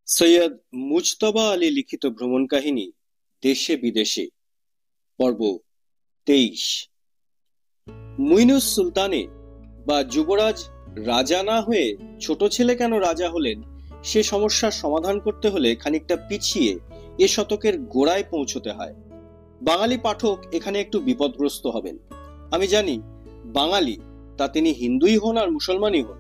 সৈয়দ মুজতবা আলী লিখিত ভ্রমণ কাহিনী দেশে বিদেশে পর্ব 23। মুইনুস সুলতানে বা যুবরাজ রাজা না হয়ে ছোট ছেলে কেন রাজা হলেন সে সমস্যার সমাধান করতে হলে খানিকটা পিছিয়ে এ শতকের গোড়ায় পৌঁছতে হয়। বাঙালি পাঠক এখানে একটু বিপদগ্রস্ত হবেন। আমি জানি বাঙালি, তা তিনি হিন্দুই হন আর মুসলমানই হন,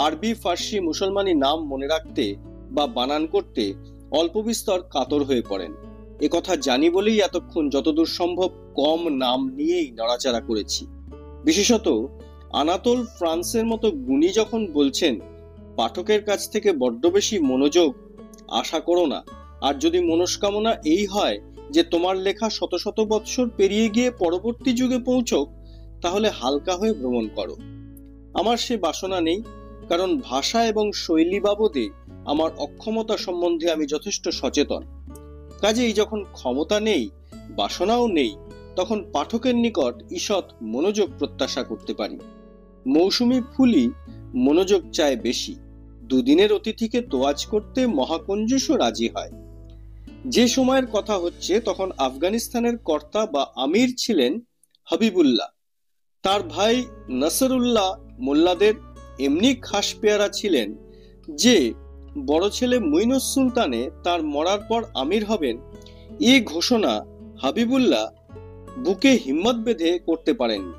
আরবি ফার্সি মুসলমানি নাম মনে রাখতে বা বানান করতে অল্প বিস্তর কাতর হয়ে পড়েন। কথা জানি বলেই এতক্ষণ যতদূর সম্ভব কম নাম নিয়েই নড়াচড়া করেছি। বিশেষত আনাতোল ফ্রান্সের মতো গুণী যখন বলছেন পাঠকের কাছ থেকে বড্ড বেশি মনোযোগ আশা করো না, আর যদি মনস্কামনা এই হয় যে তোমার লেখা শত শত বৎসর পেরিয়ে গিয়ে পরবর্তী যুগে পৌঁছক, তাহলে হালকা হয়ে ভ্রমণ করো। আমার সে বাসনা নেই, কারণ ভাষা এবং শৈলী বাবদে আমার অক্ষমতা সম্বন্ধে আমি যথেষ্ট সচেতন। কাজেই যখন ক্ষমতা নেই, বাসনাও নেই, তখন পাঠকের নিকট ঈষৎ মনোযোগ প্রত্যাশা করতে পারি। মৌসুমী ফুলই মনোযোগ চায় বেশি, দুদিনের অতিথিকে তোয়াজ করতে মহাকঞ্জুসও রাজি হয়। যে সময়ের কথা হচ্ছে তখন আফগানিস্তানের কর্তা বা আমির ছিলেন হাবিবুল্লাহ। তার ভাই নাসরুল্লাহ মোল্লাদের এমনি খাস পেয়ারা ছিলেন যে বড় ছেলে মুইনুস সুলতানে তার মরার পর আমির হবেন এ ঘোষণা হাবিবুল্লাহ বুকে হিম্মত বেঁধে করতে পারেননি।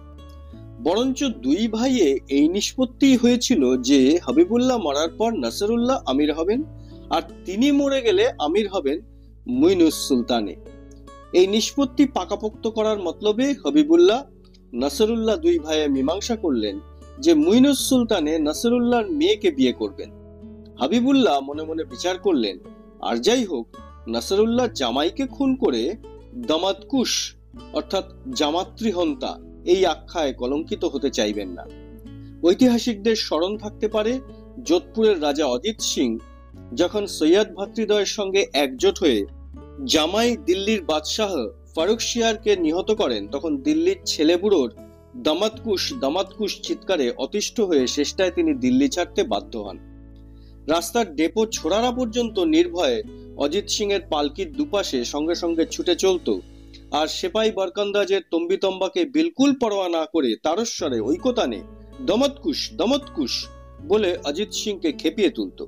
বরঞ্চ দুই ভাইয়ে এই নিষ্পত্তি হয়েছিল যে হাবিবুল্লাহ মরার পর নাসরুল্লাহ আমির হবেন, আর তিনি মরে গেলে আমির হবেন মুইনুস সুলতানে। এই নিষ্পত্তি পাকাপোক্ত করার মতলবে হাবিবুল্লাহ নাসরুল্লাহ দুই ভাইয়ে মীমাংসা করলেন যে মুইনুস সুলতানে নাসরুল্লাহর মেয়েকে বিয়ে করবেন। হাবিবুল্লাহ মনে মনে বিচার করলেন, আর যাই হোক, নাসরুল্লাহ জামাইকে খুন করে দামাদকুশ অর্থাৎ জামাতৃহন্তা এই আখ্যায় কলঙ্কিত হতে চাইবেন না। ঐতিহাসিকদের স্মরণ থাকতে পারে যোধপুরের রাজা অজিত সিং যখন সৈয়দ ভ্রাতৃদ্বয়ের সঙ্গে একজোট হয়ে জামাই দিল্লির বাদশাহ ফারুকশিয়ারকে নিহত করেন, তখন দিল্লির ছেলেবুড়োর দামাদকুশ দামাদকুশ চিৎকারে অতিষ্ঠ হয়ে শেষটায় তিনি দিল্লি ছাড়তে বাধ্য হন। রাস্তার ডেপো ছোড়ারা পর্যন্ত নির্ভয়ে অজিত সিং এর পালকির দুপাশে সঙ্গে সঙ্গে ছুটে চলত, আর সেপাই বরকন্দাজের তম্বিতম্বাকে বিলকুল পরোয়া না করে তারস্বরে ঐকতানে দমৎকুশ দমৎকুশ বলে অজিত সিংকে খেপিয়ে তুলত।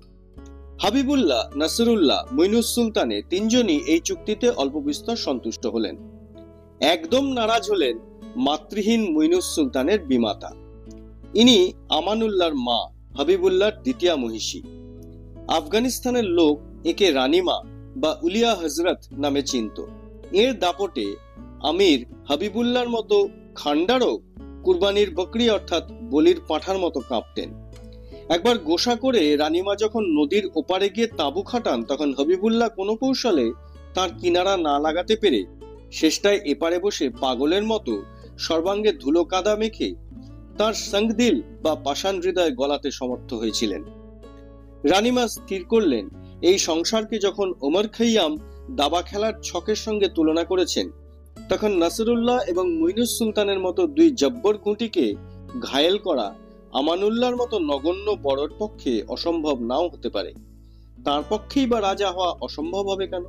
হাবিবুল্লাহ, নাসরুল্লাহ, মুইনুস সুলতানে তিনজনই এই চুক্তিতে অল্প বিস্তর সন্তুষ্ট হলেন। একদম নারাজ হলেন মাতৃহীন মুইনুস সুলতানের বিমাতা। ইনি আমানুল্লাহর মা, হাবিবুল্লাহর দ্বিতীয় মহিষী। আফগানিস্তানের লোক একে রানীমা বা উলিয়া হজরত নামে চিনত। এর দাপটে আমির হাবিবুল্লাহর মতো খান্ডারও কুরবানির বকরি অর্থাৎ বলির পাঁঠার মতো কাঁপতেন। একবার গোসা করে রানীমা যখন নদীর ওপারে গিয়ে তাঁবু খাটান, তখন হাবিবুল্লাহ কোনো কৌশলে তার কিনারা না লাগাতে পেরে শেষটায় এপারে বসে পাগলের মতো সর্বাঙ্গে ধুলো কাদা মেখে তার সঙ্গদিল বা পাষাণ হৃদয় গলাতে সমর্থ হয়েছিলেন। রানীমা স্থির করলেন, এই সংসারকে যখন ওমর খৈয়াম দাবা খেলার ছকের সঙ্গে তুলনা করেছেন, তখন নাসরুল্লাহ এবং মুইনুস সুলতানের মতো দুই জব্বর গুটিকে ঘায়েল করা আমানুল্লাহর মতো নগণ্য বড়র পক্ষে অসম্ভব নাও হতে পারে। তার পক্ষেই বা রাজা হওয়া অসম্ভব হবে কেন?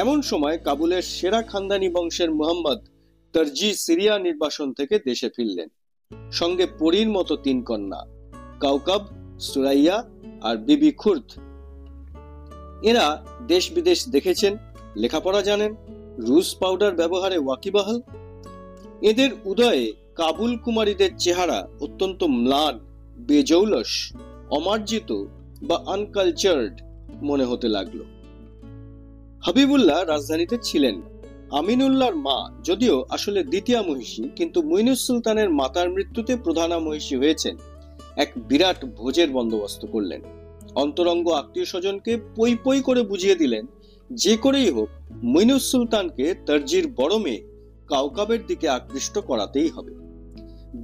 এমন সময় কাবুলের সেরা খানদানি বংশের মুহাম্মদ তরজি সিরিয়া নির্বাসন থেকে দেশে ফিরলেন, সঙ্গে পরীর মতো তিন কন্যা, কাউকাব, সুরাইয়া আর বিবি খুর্দ। এরা দেশ বিদেশ দেখেছেন, লেখাপড়া জানেন, রুস পাউডার ব্যবহারে ওয়াকিবহাল। এদের উদয়ে কাবুল কুমারীদের চেহারা অত্যন্ত ম্লান, বেজৌলস, অমার্জিত বা আনকালচার্ড মনে হতে লাগলো। হাবিবুল্লাহ রাজধানীতে ছিলেন। আমিনুল্লাহর মা যদিও আসলে দ্বিতীয় মহিষী, কিন্তু মুইনুস সুলতানের মাতার মৃত্যুতে প্রধানা মহিষী হয়েছেন। এক বিরাট ভোজের বন্দোবস্ত করলেন। অন্তরঙ্গ আত্মীয় স্বজনকে পই পই করে বুঝিয়ে দিলেন যে করেই হোক মুইনুস সুলতানকে তরজির বড় মেয়ে কাউকাবের দিকে আকৃষ্ট করাতেই হবে।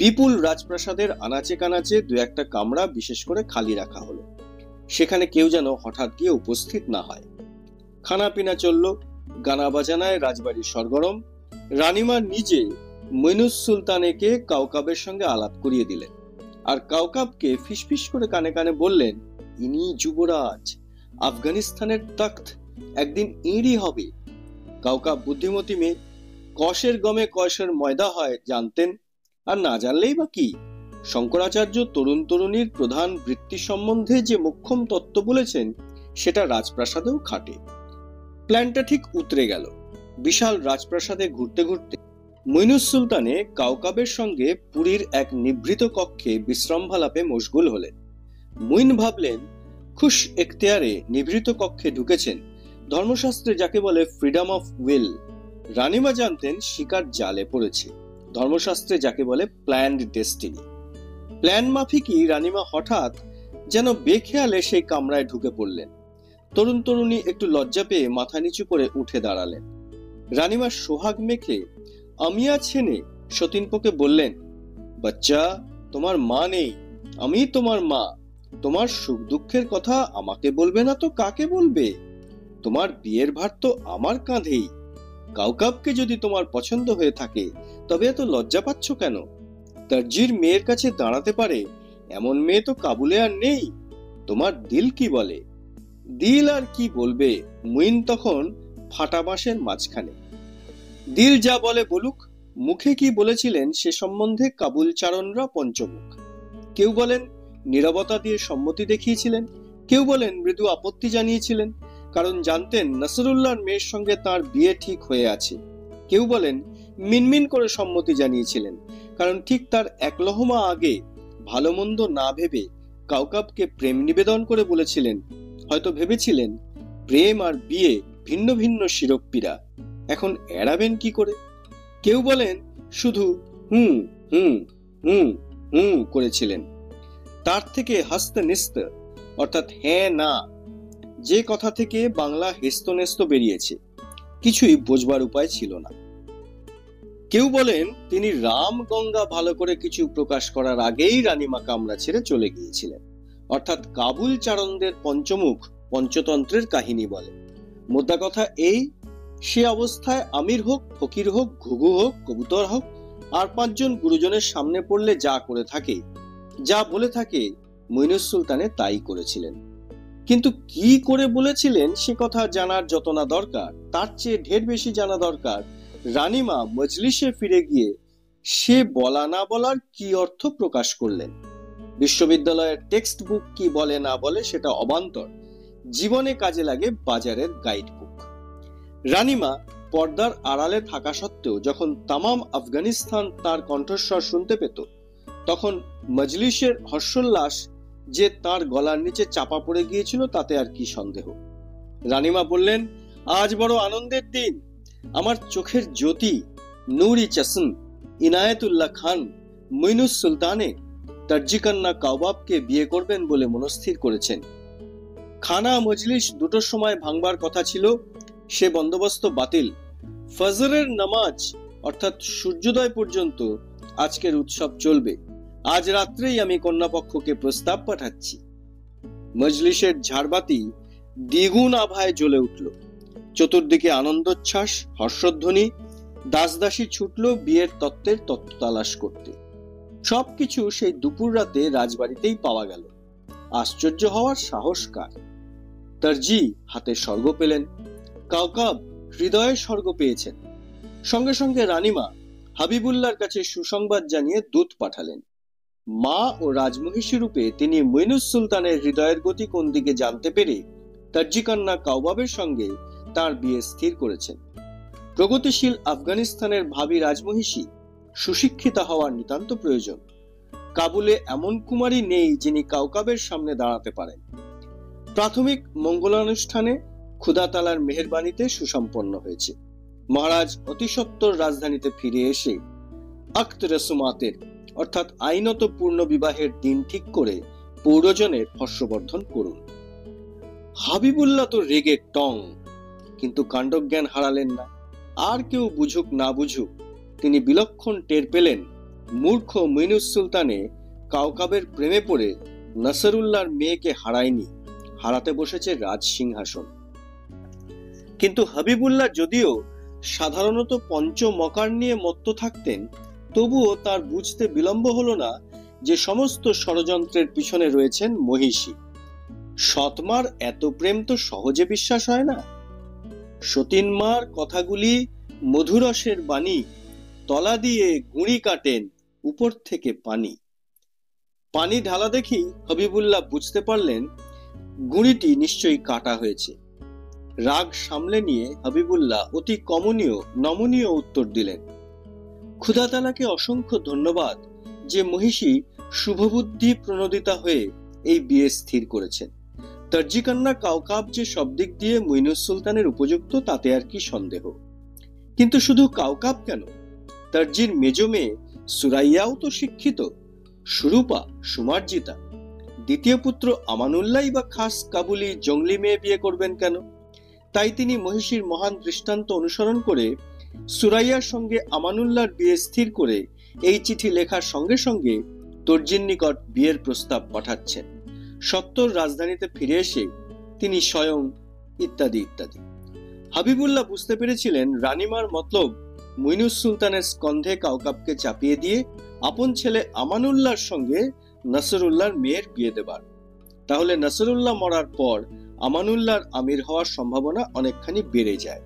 বিপুল রাজপ্রাসাদের আনাচে কানাচে দু একটা কামরা বিশেষ করে খালি রাখা হলো, সেখানে কেউ যেন হঠাৎ গিয়ে উপস্থিত না হয়। খানা পিনা চলল, গানা বাজানায় রাজবাড়ির সরগরম। রানীমা নিজে মুইনুস সুলতানেকে কাউকাবের সঙ্গে আলাপ করিয়ে দিলেন, আর কাউকাবকে ফিসফিস করে কানে কানে বললেন, ইনি যুবরাজ, আফগানিস্তানের তখ্ত একদিন এঁরই হবে। কাউকাব বুদ্ধিমতী মেয়ে, কষের গমে কষের ময়দা হয় জানতেন, আর না জানলেই বা কি। শঙ্করাচার্য তরুণ তরুণীর প্রধান বৃত্তি সম্বন্ধে যে মোক্ষম তত্ত্ব বলেছেন সেটা রাজপ্রাসাদেও খাটে। প্ল্যানটা ঠিক উতরে গেল। বিশাল রাজপ্রাসাদে ঘুরতে ঘুরতে মইনুস সুলতানে কাউকাবের সঙ্গে পুরীর এক নিভৃত কক্ষে বিশ্রামভালাপে মশগুল হলেন। মুইন ভাবলেন, খুশ এখতিয়ারে নিভৃত কক্ষে ঢুকেছেন, ধর্মশাস্ত্রে যাকে বলে ফ্রিডম অফ উইল। রানীমা জানতেন শিকার জালে পড়েছে, ধর্মশাস্ত্রে যাকে বলে প্ল্যান্ড ডেস্টিনি। প্ল্যান মাফিকই রানীমা হঠাৎ যেন বেখেয়ালে সেই কামরায় ঢুকে পড়লেন। তরুণ তরুণী একটু লজ্জা পেয়ে মাথা নিচু করে উঠে দাঁড়ালেন। রানীমা সোহাগ মেখে আমিয়া ছেনে সতীনপোকে বললেন, বাচ্চা, তোমার মা নেই, আমি তোমার মা। তোমার সুখ দুঃখের কথা আমাকে বলবে না তো কাকে বলবে? তোমার বিয়ের ভার তো আমার কাঁধেই। কাউকাবকে যদি তোমার পছন্দ হয়ে থাকে তবে এত লজ্জা পাচ্ছ কেন? দর্জির মেয়ের কাছে দাঁড়াতে পারে এমন মেয়ে তো কাবুলে আর নেই। তোমার দিল কি বলে? দিল আর কি বলবে? মুইন তখন ফাটা বাঁশের মাঝখানে। দিল যা বলে বলুক, মুখে কি বলেছিলেন সে সম্বন্ধে কাবুল চারণরা পঞ্চমুখ। কেউ বলেন নীরবতা দিয়ে সম্মতি দেখিয়েছিলেন, কেউ বলেন মৃদু আপত্তি জানিয়েছিলেন, কারণ জানতেন নাসরুল্লাহর মেয়ের সঙ্গে তার বিয়ে ঠিক হয়ে আছে। কেউ বলেন মিনমিন করে সম্মতি জানিয়েছিলেন, কারণ ঠিক তার এক লহমা আগে ভালো মন্দ না ভেবে কাউকাবকে প্রেম নিবেদন করে বলেছিলেন। হয়তো ভেবেছিলেন প্রেম আর বিয়ে ভিন্ন ভিন্ন শিরোপ্পীরা, এখন এড়াবেন কি করে। কেউ বলেন শুধু হুম হুম হুম হুম করেছিলেন। তার থেকে হাস্ত নিস্ত অর্থাৎ হ্যাঁ না, যে কথা থেকে বাংলা হেস্তনেস্ত বেরিয়েছে, কিছুই বোঝবার উপায় ছিল না। কেউ বলেন তিনি রাম গঙ্গা ভালো করে কিছু প্রকাশ করার আগেই রানীমা কামরা ছেড়ে চলে গিয়েছিলেন, অর্থাৎ কাবুল চারণদের পঞ্চমুখ পঞ্চতন্ত্রের কাহিনী বলে। মোদ্দা কথা এই, সে অবস্থায় আমির হোক, ফকির হোক, ঘুঘু হোক, কবুতর হোক, আর পাঁচজন গুরুজনের সামনে পড়লে যা করে থাকে, যা বলে থাকে, মইনুস সুলতানে তাই করেছিলেন। কিন্তু কি করে বলেছিলেন সে কথা জানার যত না দরকার, তার চেয়ে ঢের বেশি জানা দরকার রানীমা মজলিসে ফিরে গিয়ে সে বলা না বলার কি অর্থ প্রকাশ করলেন। বিশ্ববিদ্যালয়ের টেক্সট বুক কি বলে না বলে সেটা অবান্তর, জীবনে কাজে লাগে বাজারের গাইড বুক। রানীমা পর্দার আড়ালে থাকা সত্ত্বেও যখন তামাম আফগানিস্তান তার কণ্ঠস্বর শুনতে পেত, তখন মজলিসের হর্ষোল্লাস যে তার গলার নিচে চাপা পড়ে গিয়েছিল তাতে আর কি সন্দেহ। রানীমা বললেন, আজ বড় আনন্দের দিন। আমার চোখের জ্যোতি নূরি চশম ইনায়েতুল্লাহ খান মইনুস সুলতানে দর্জিকন্যা কাউবাবকে বিয়ে করবেন বলে মনস্থির করেছেন। খানা মজলিস দুটোর সময় ভাঙবার কথা ছিল, সে বন্দোবস্ত বাতিল। ফজরের নামাজ অর্থাৎ সূর্যোদয় পর্যন্ত আজকের উৎসব চলবে। আজ রাত্রেই আমি কন্যাপক্ষকে প্রস্তাব পাঠাচ্ছি। মজলিসের ঝাড়বাতি দ্বিগুণ আভায় জ্বলে উঠল। চতুর্দিকে আনন্দোচ্ছ্বাস, হর্ষধ্বনি। দাসদাসী ছুটল বিয়ের তত্ত্বের তত্ত্ব তালাশ করতে। সবকিছু সেই দুপুর রাতে রাজবাড়িতেই পাওয়া গেল। আশ্চর্য হওয়ার সাহস কার? দর্জি হাতে স্বর্গ পেলেন, কাউকাব হৃদয়ে স্বর্গ পেয়েছেন। সঙ্গে সঙ্গে রানীমা হাবিবুল্লাহর কাছে সুসংবাদ জানিয়ে দূত পাঠালেন। মা ও রাজমহিষী রূপে তিনি মইনুস সুলতানের হৃদয়ের গতি কোন দিকে জানতে পেরে দর্জিকন্যা কাউবাবের সঙ্গে তার বিয়ে স্থির করেছেন। প্রগতিশীল আফগানিস্তানের ভাবী রাজমহিষী সুশিক্ষিতা হওয়ার নিতান্ত প্রয়োজন। কাবুলে এমন কুমারী নেই যিনি কাউকাবের সামনে দাঁড়াতে পারেন। প্রাথমিক মঙ্গলানুষ্ঠানে খুদা তালার মেহেরবানিতে সুসম্পন্ন হয়েছে। মহারাজ অতি সত্বর রাজধানীতে ফিরে এসে আক্ত রসুমাতের অর্থাৎ আইনত পূর্ণ বিবাহের দিন ঠিক করে পৌরজনের হর্ষবর্ধন করুন। হাবিবুল্লাহ তো রেগে টং, কিন্তু কাণ্ডজ্ঞান হারালেন না। আর কেউ বুঝুক না বুঝুক, তিনি বিলক্ষণ টের পেলেন মূর্খ মইনুস সুলতানে কাউকাবের প্রেমে পড়ে নাসরুল্লাহর মেয়েকে হারায়নি, হারাতে বসেছে রাজ সিংহাসন। কিন্তু হাবিবুল্লাহ যদিও সাধারণত পঞ্চমকার নিয়ে মত্ত থাকতেন, তবুও তার বুঝতে বিলম্ব হলো না যে সমস্ত ষড়যন্ত্রের পিছনে রয়েছেন মহিষী। সৎমার এত প্রেম তো সহজে বিশ্বাস হয় না। সতীনমার কথাগুলি মধুরসের বাণী, তলা দিয়ে গুঁড়ি কাটেন, উপর থেকে পানি। পানি ঢালা দেখি হবিবুল্লাহ বুঝতে পারলেন গুঁড়িটি নিশ্চয়ই কাটা হয়েছে। রাগ সামলে নিয়ে হবিবুল্লাহ অতি নমনীয় উত্তর দিলেন, ক্ষুধাতালাকে অসংখ্য ধন্যবাদ যে মহিষী শুভবুদ্ধি প্রণোদিতা হয়ে এই বিয়ে স্থির করেছেন। দর্জিকন্যা কাউকাব যে সব দিক দিয়ে মুইনুস সুলতানের উপযুক্ত তাতে আর কি সন্দেহ। কিন্তু শুধু কাউকাব কেন, দর্জির মেজ মেয়ে সুরাইয়াও তো শিক্ষিত, সুরূপা, সুমার্জিতা। দ্বিতীয় পুত্র আমানুল্লাহ বা খাস কাবুলি জঙ্গলি মেয়ে বিয়ে করবেন কেন? তাই তিনি মহিষীর মহান দৃষ্টান্ত অনুসরণ করে সুরাইয়ার সঙ্গে আমানুল্লাহর বিয়ে স্থির করে এই চিঠি লেখার সঙ্গে সঙ্গে দর্জির নিকট বিয়ের প্রস্তাব পাঠাচ্ছেন। সত্তর রাজধানীতে ফিরে এসে তিনি স্বয়ং ইত্যাদি ইত্যাদি। হাবিবুল্লাহ বুঝতে পেরেছিলেন রানীমার মতলব মুইনুস সুলতানের স্কন্ধে কাউকাবকে চাপিয়ে দিয়ে আপন ছেলে আমানুল্লাহর সঙ্গে নাসরুল্লাহর মেয়ের বিয়ে দেবার। তাহলে নাসরুল্লাহ মরার পর আমানুল্লাহর আমির হওয়ার সম্ভাবনা অনেকখানি বেড়ে যায়।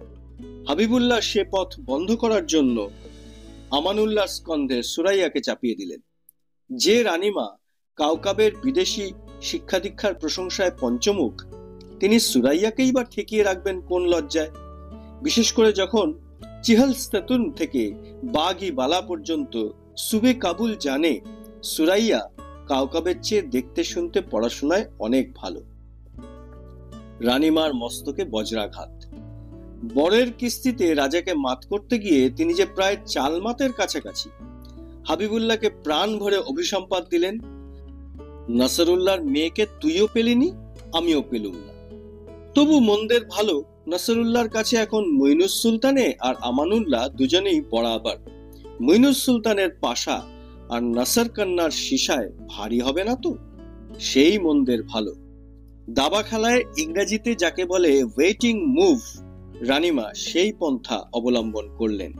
হাবিবুল্লাহ সে পথ বন্ধ করার জন্য আমানুল্লাহর স্কন্ধে সুরাইয়াকে চাপিয়ে দিলেন। যে রানীমা কাউকাবের বিদেশি শিক্ষা দীক্ষার প্রশংসায় পঞ্চমুখ, তিনি সুরাইয়াকেই বা ঠেকিয়ে রাখবেন কোন লজ্জায়? বিশেষ করে যখন চিহলস্তাতুন থেকে বাগি বালা পর্যন্ত সুবে কাবুল জানে সুরাইয়া কাউকাবের চেয়ে দেখতে শুনতে পড়াশোনায় অনেক ভালো। রানীমার মস্তকে বজ্রাঘাত। বরের কিস্তিতে রাজাকে মাত করতে গিয়ে তিনি যে প্রায় চালমাতের কাছাকাছি। হাবিবুল্লাহকে প্রাণ ভরে অভিসম্পাদ দিলেন, নাসরুল্লাহর মেয়েকে তুইও পেলিনি, আমিও পেলুম না। তবু মন্দের ভালো, নাসরুল্লাহর কাছে এখন মুইনুস সুলতানে আর আমানুল্লাহ দুজনেই বরাবর। মুইনুস সুলতানের পাশা আর নাসর কন্যার সীসায় ভারী হবে না তো? সেই মন্দের ভালো। দাবা খেলায় ইংরেজিতে যাকে বলে ওয়েটিং মুভ, রানীমা সেই পন্থা অবলম্বন করলেন।